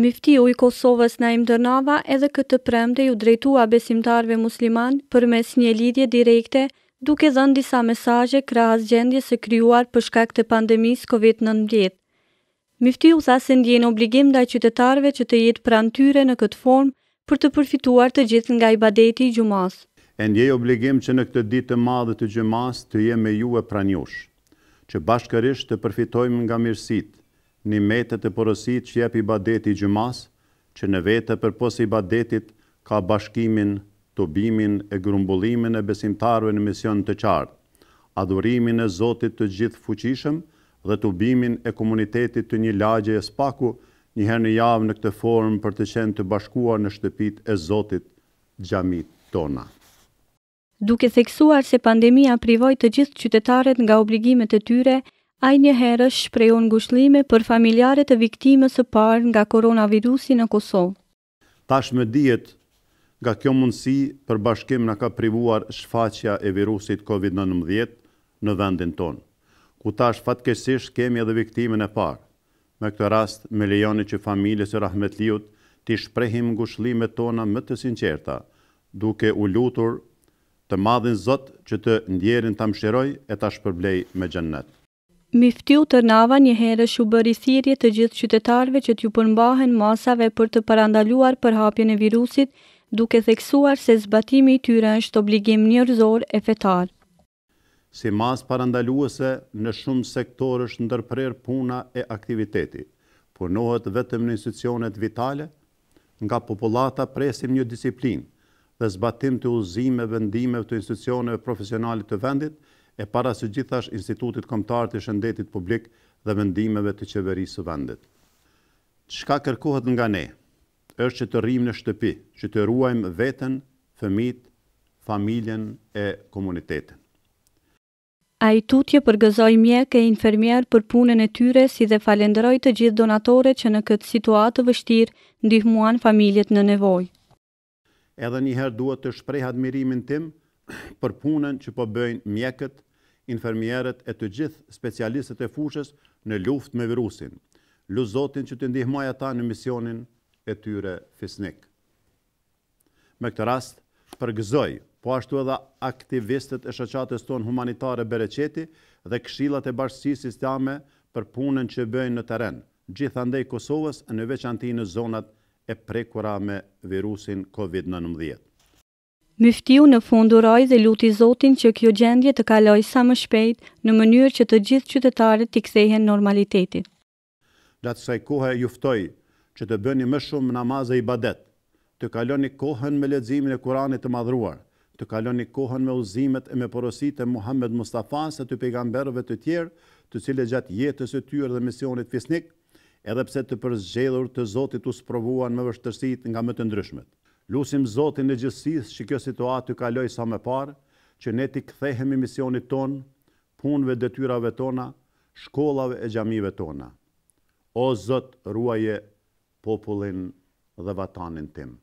Miftiu i Kosovës Naim Dërnava edhe këtë premte ju drejtua besimtarëve musliman përmes një lidhje direkte, duke dhënë disa mesazhe krahas gjendjes së krijuar për shkak të pandemisë COVID-19. Miftiu tha se ndjen obligim ndaj qytetarëve që të jetë pranë tyre në këtë formë për të përfituar të gjithë nga ibadeti i gjumas. E ndjej obligim që në këtë ditë të madhe të gjumas të jem me ju e pranë jush, që bashkërisht të përfitojmë nga mirësitë, nimetet e porosit që jep ibadeti i gjumas, që në vete përpos ibadetit ka bashkimin, tobimin e grumbullimin e besimtarëve në mision të qartë, adhurimin e Zotit të gjithë fuqishëm dhe tobimin e komunitetit të një lagje e spaku një herë në javë në këtë formë për të qenë të bashkuar në shtëpit e Zotit, xhamit tona. Duke theksuar se pandemia privoi të gjithë qytetarët nga obligimet e tyre, ai njëherë shprehu ngushëllime për familjarët e viktimës së parë nga koronavirusi në Kosovë. Tashmë dihet nga kjo mundësi për bashkim na ka privuar shfaqja e virusit COVID-19 në vendin tonë, ku tash fatkeqësisht kemi edhe viktimën e parë. Me këtë rast, me lejoni që familjes së Rahmetliut t'i shprehim ngushëllimet tona më të sinqerta, duke u lutur të madhin Zot që të ndjerin ta mëshiroj e ta shpërblej me xhennet. Miftiu Dërnava njëherë u bëri thirrje të gjithë qytetarëve që t'ju përmbahen masave për të parandaluar përhapjen e virusit, duke theksuar se zbatimi i tyre është obligim njerëzor e fetar. Si mas parandaluese në shumë sektorë është ndërprer puna e aktiviteti. Punohet vetëm në institucionet vitale, nga popullata presim një disiplinë dhe zbatim të udhëzimeve, vendimeve të institucioneve profesionale të vendit, e para së gjithash Institutit Kombëtar të Shëndetit Publik dhe vendimeve të qeverisë së vendit. Çka kërkohet nga ne është që të rrim në shtëpi, që të ruajmë veten, fëmijët, familjen e komunitetin. Ai tutje përgëzoi mjek e infermier për punën e tyre, si dhe falenderoi të gjithë donatorët që në këtë situatë të vështirë ndihmuan familjet në nevojë. Edhe njëherë duhet të shpreh admirimin tim për punën që po bëjnë mjekët, infermierët e të gjithë specialistët e fushës në luftë me virusin. Lut Zotin që të ndihmoj ata në misionin e tyre fisnik. Me këtë rast, përgëzoj, po ashtu edhe aktivistët e shoqatës tonë humanitare Bereqeti dhe këshillat e bashkësisë islame për punën që bëjnë në terren, gjithandej Kosovës, në veçanti në zonat e prekura me virusin COVID-19. Miftiu në fund uroi dhe luti Zotin që kjo gjendje të kalojë sa më shpejt në mënyrë që të gjithë qytetarët t'i kthehen normalitetit. Gjatë kësaj kohe ju ftoj që të bëni më shumë namaz e ibadet, të kaloni kohën me leximin e Kuranit të madhruar, të kaloni kohën me udhëzimet e me porositë e Muhammed Mustafa së të pejgamberëve të tjerë, të cilët gjatë jetës së tyre dhe misionit fisnik, edhe pse të përzgjedhur të Zotit u sprovuan me vështirësitë nga më të ndryshmet. Lusim Zotin në gjithësisë që kjo situatë të kalojë sa më parë, që ne t'i kthehemi misionit ton, punëve, detyrave tona, shkollave e xhamive tona. O Zot, ruaje popullin dhe vatanin tim.